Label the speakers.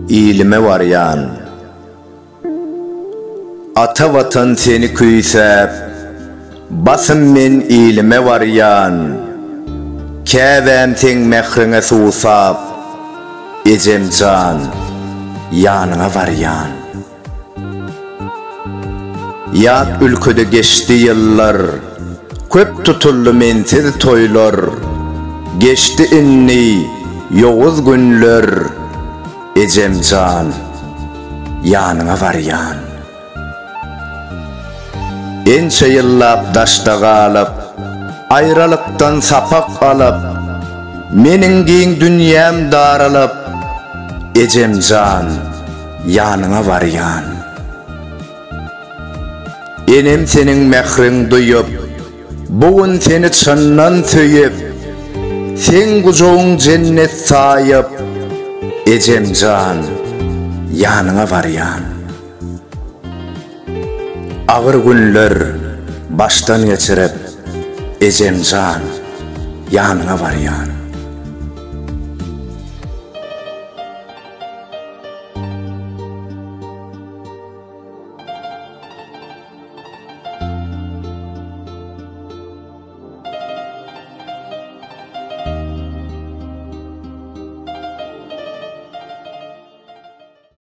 Speaker 1: iyilime varyan. Ata vatan seni küysep, basım men iyilime varyan. Kävem sen mehrine suusap, ejem can, yanına varyan. Yat ülkede geçti yıllar, köp tutullu mensiz toylar. Geçti inni yoğuz günler, ejem can, yanına varyan. Ençe yıllap daşta kalıp, ayrılıktan sapak alıp, menin giyin dünyam daralıp, ejem can, yanına varyan. Enem senin mehrin duyup, bugün seni çınnan söyüp, sen kucuğun cennet sayıp, ejem can, yanına varyan. Ağır günler baştan geçirip, ejem can, yanına varyan.